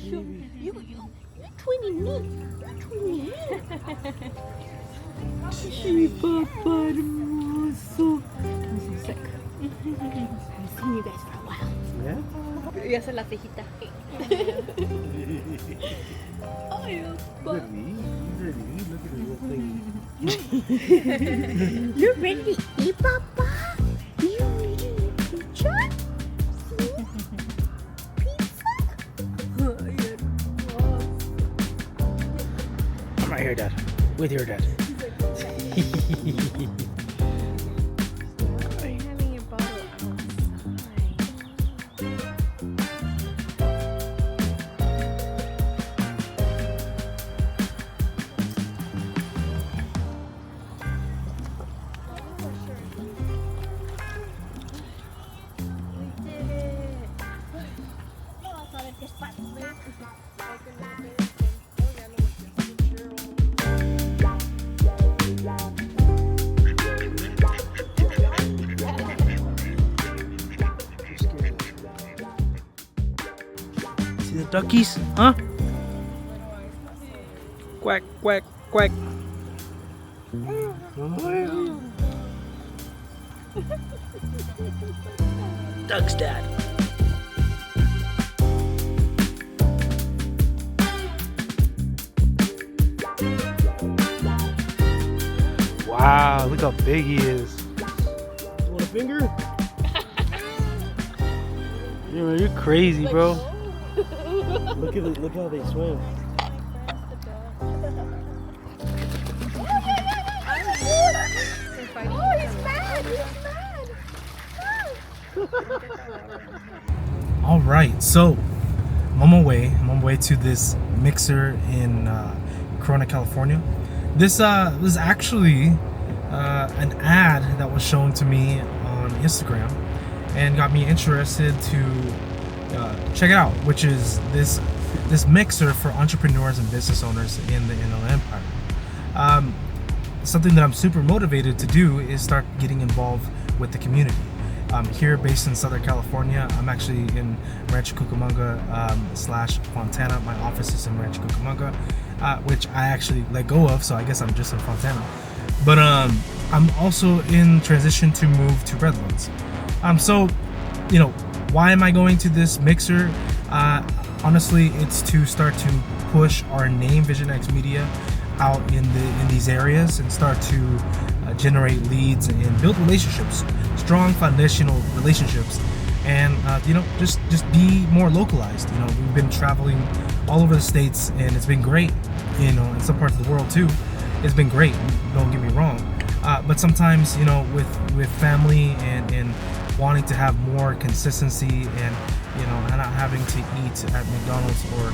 You're twinning me. You're twinning me. Sí, papá hermoso. I'm so sick. I've seen you guys for a while. Yeah? Y hace la cejita. Ay, Look at me. He's ready to eat. Look at his little thing. you're ready to eat, Papa? You ready to eat pizza? I'm right here, Dad. With your dad. Having your bottle See the duckies? Huh? Quack, quack, quack. Duck's dad. Wow, look how big he is. You want a finger? Yeah, you're crazy, bro. Look how they swim. Oh, he's mad! He's mad! All right, so I'm on my way to this mixer in Corona, California. This was actually an ad that was shown to me on Instagram and got me interested to check it out, which is this mixer for entrepreneurs and business owners in the Inland Empire. Something that I'm super motivated to do is start getting involved with the community. Here based in Southern California. I'm actually in Rancho Cucamonga / Fontana. My office is in Rancho Cucamonga, which I actually let go of, so I guess I'm just in Fontana. But I'm also in transition to move to Redlands. So, you know, why am I going to this mixer? Honestly, it's to start to push our name, Visionx Media, out in these areas and start to generate leads and build relationships, strong foundational relationships, and you know, just be more localized. You know, we've been traveling all over the states, and it's been great. You know, in some parts of the world too, it's been great. Don't get me wrong, but sometimes, you know, with family and wanting to have more consistency, and you know, not having to eat at McDonald's or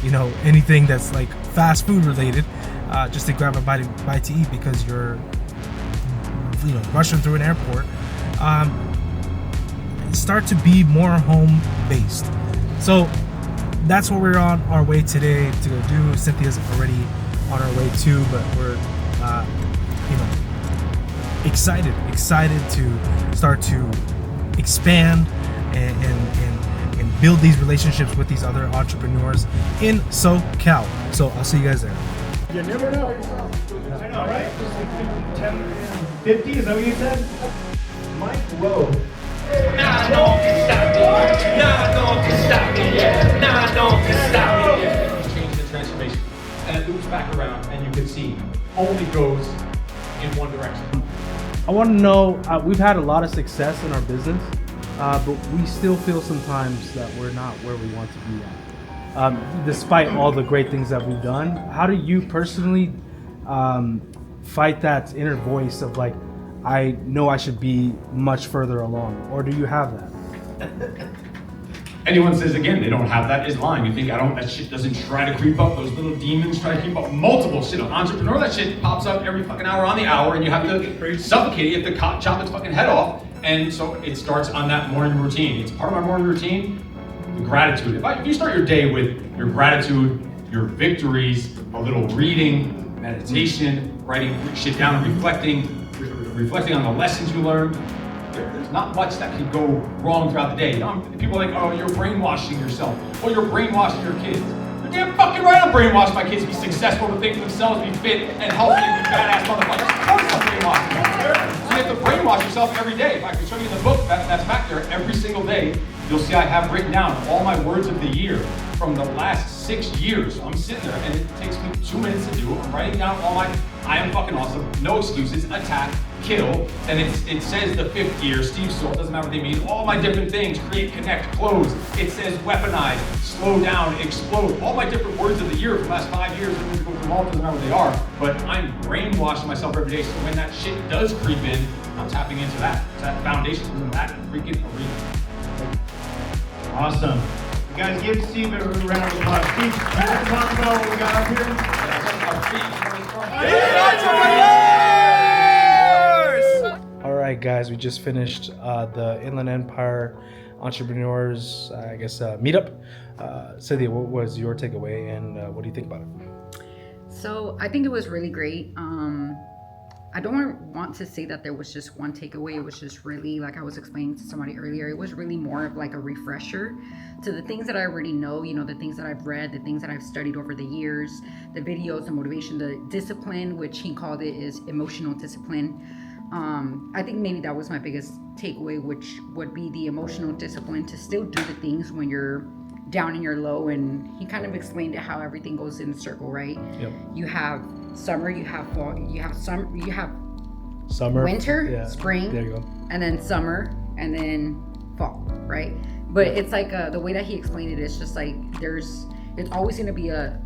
you know, anything that's like fast food related, just to grab a bite to eat because you're, you know, rushing through an airport. Start to be more home based. So that's what we're on our way today to go do. Cynthia's already on our way too, but we're you know, excited to start to expand and build these relationships with these other entrepreneurs in SoCal. So I'll see you guys there. You never know. I know, right? 10 and 50, is that what you said? Mike Lowe. Nah, no one can stop me. Nah, no one can stop me. Yeah. Nah, no one can stop me. Yeah. Change the transformation. And it loops back around, and you can see only goes in one direction. I want to know, we've had a lot of success in our business, but we still feel sometimes that we're not where we want to be at. Despite all the great things that we've done, how do you personally fight that inner voice of like, I know I should be much further along, or do you have that? Anyone says again they don't have that is lying. You think that shit doesn't try to creep up, those little demons try to creep up multiple shit. An entrepreneur, that shit pops up every fucking hour on the hour, and you have to suffocate it, you have to chop its fucking head off. And so it starts on that morning routine. It's part of my morning routine, the gratitude. If you start your day with your gratitude, your victories, a little reading, meditation, writing shit down and reflecting on the lessons you learned, there's not much that can go wrong throughout the day. You know, people are like, oh, you're brainwashing yourself. Well, you're brainwashing your kids. You're damn fucking right I'm brainwashing my kids to be successful, to think for themselves, be fit and healthy and be badass motherfuckers. Of course I'm brainwashing them. So you have to brainwash yourself every day. If I can show you in the book that's back there, every single day, you'll see I have written down all my words of the year from the last 6 years. So I'm sitting there and it takes me 2 minutes to do. I'm writing down all my, I am fucking awesome, no excuses, attack, kill, and it says the 5th gear, Steve Salt, doesn't matter what they mean, all my different things, create, connect, close. It says weaponize, slow down, explode, all my different words of the year for the last 5 years, from all, doesn't matter what they are, but I'm brainwashing myself every day, so when that shit does creep in, I'm tapping into that foundation, that freaking arena. Awesome. You guys give Steve a round of applause. Steve, you want to talk about what we got up here? All right, guys, we just finished the Inland Empire Entrepreneurs, meetup. Cynthia, what was your takeaway, and what do you think about it? So I think it was really great. I don't want to say that there was just one takeaway. It was just really, like I was explaining to somebody earlier, it was really more of like a refresher to the things that I already know, you know, the things that I've read, the things that I've studied over the years, the videos, the motivation, the discipline, which he called it is emotional discipline. I think maybe that was my biggest takeaway, which would be the emotional discipline to still do the things when you're down and you're low. And he kind of explained it, how everything goes in a circle, right? Yep. You have summer, you have fall, you have Summer, winter, yeah, spring, there you go, and then summer, and then fall, right? But it's like the way that he explained it is just like it's always going to be a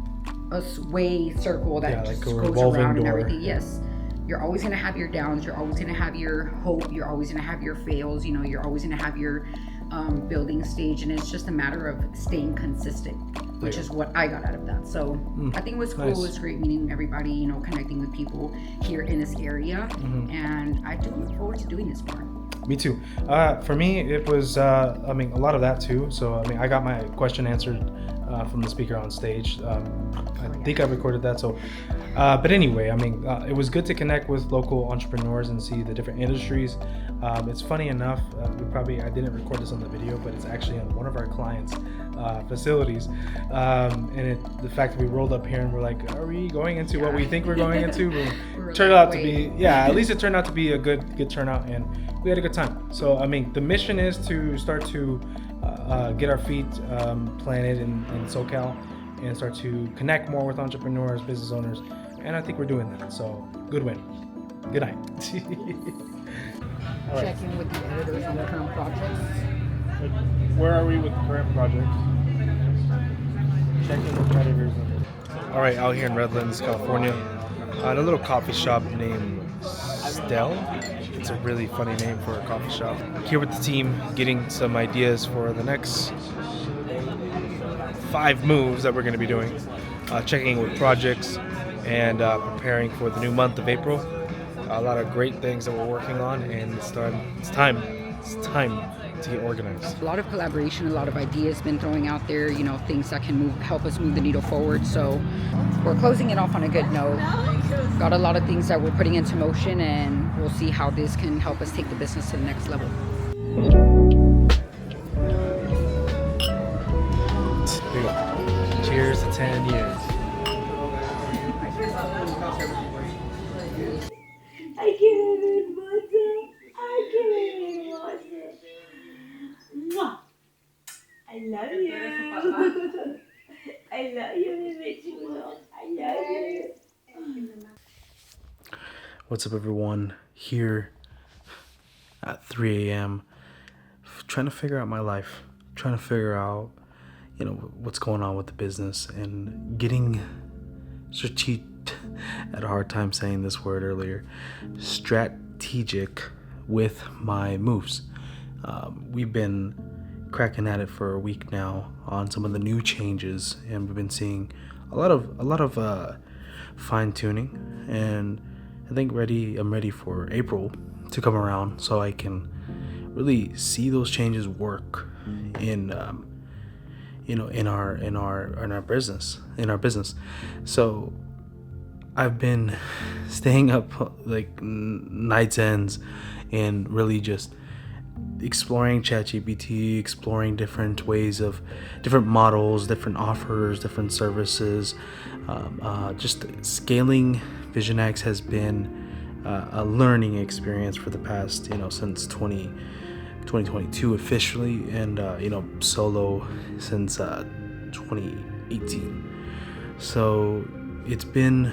way circle that just like a goes around door. and everything. Yes, you're always going to have your downs, you're always going to have your hope, you're always going to have your fails, you know, you're always going to have your building stage, and it's just a matter of staying consistent, which is what I got out of that. So I think it was cool. Nice. It was great meeting everybody, you know, connecting with people here in this area, and I do look forward to doing this more. Me too. For me, it was, a lot of that too. So, I got my question answered from the speaker on stage. I think I recorded that. So, but anyway, it was good to connect with local entrepreneurs and see the different industries. It's funny enough, I didn't record this on the video, but it's actually on one of our clients' facilities. And the fact that we rolled up here and we're like, are we going into what we think we're going into? Turned out to be, at least it turned out to be a good turnout, and we had a good time. So, the mission is to start to get our feet planted in SoCal and start to connect more with entrepreneurs, business owners, and I think we're doing that. So, good win. Good night. All right. Checking with the editors on the current projects. Where are we with the current project? Checking with editors. All right, out here in Redlands, California, at a little coffee shop named Stell. It's a really funny name for a coffee shop. Here with the team, getting some ideas for the next 5 moves that we're going to be doing. Checking with projects and preparing for the new month of April. A lot of great things that we're working on, and it's time to get organized. A lot of collaboration, a lot of ideas been throwing out there, you know, things that can help us move the needle forward. So we're closing it off on a good note. Got a lot of things that we're putting into motion, and we'll see how this can help us take the business to the next level. Here we go. Cheers to 10 years. I can't even watch it. I can't even watch it. Mwah. I love you. I love you, Visionx. I love you. What's up, everyone? Here at 3 a.m. trying to figure out my life, trying to figure out, what's going on with the business, and getting strategic. Had a hard time saying this word earlier. Strategic with my moves. We've been cracking at it for a week now on some of the new changes, and we've been seeing a lot of fine tuning, and I think I'm ready for April to come around so I can really see those changes work in our business. So I've been staying up like nights ends and really just exploring ChatGPT, exploring different ways of different models, different offers, different services. Just scaling Visionx has been a learning experience for the past, since 2022 officially, and solo since 2018. So it's been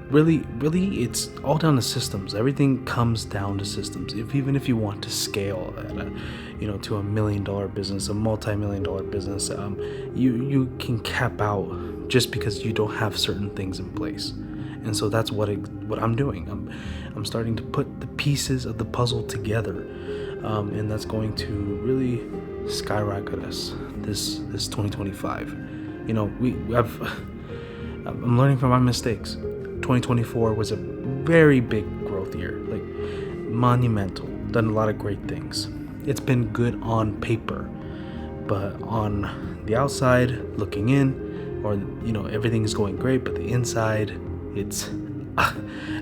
really it's all down to systems. Everything comes down to systems. Even if you want to scale at to $1 million business, a multi-million-dollar business, you can cap out just because you don't have certain things in place. And so that's what I'm doing. I'm starting to put the pieces of the puzzle together, and that's going to really skyrocket us this 2025. I'm learning from my mistakes. 2024 was a very big growth year, like monumental. Done a lot of great things. It's been good on paper, but on the outside, looking in, or everything is going great, but the inside, it's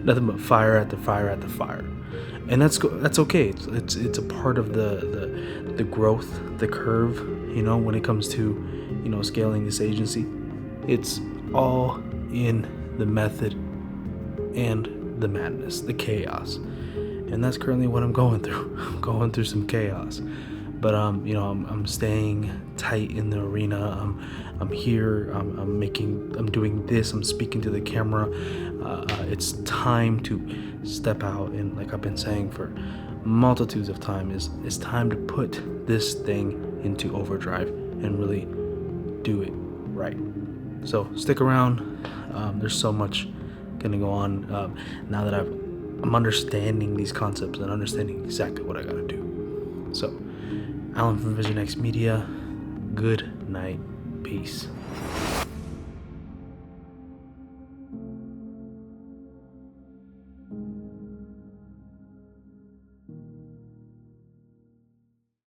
nothing but fire at the fire at the fire. And that's okay. It's a part of the growth, the curve. When it comes to scaling this agency, it's all in the method and the madness, the chaos, and that's currently what I'm going through. I'm going through some chaos, but I'm staying tight in the arena. I'm here. I'm doing this. I'm speaking to the camera. It's time to step out, and like I've been saying for multitudes of times, it's time to put this thing into overdrive and really do it right. So stick around. There's so much gonna go on now that I'm understanding these concepts and understanding exactly what I gotta do. So, Alan from Visionx Media. Good night. Peace.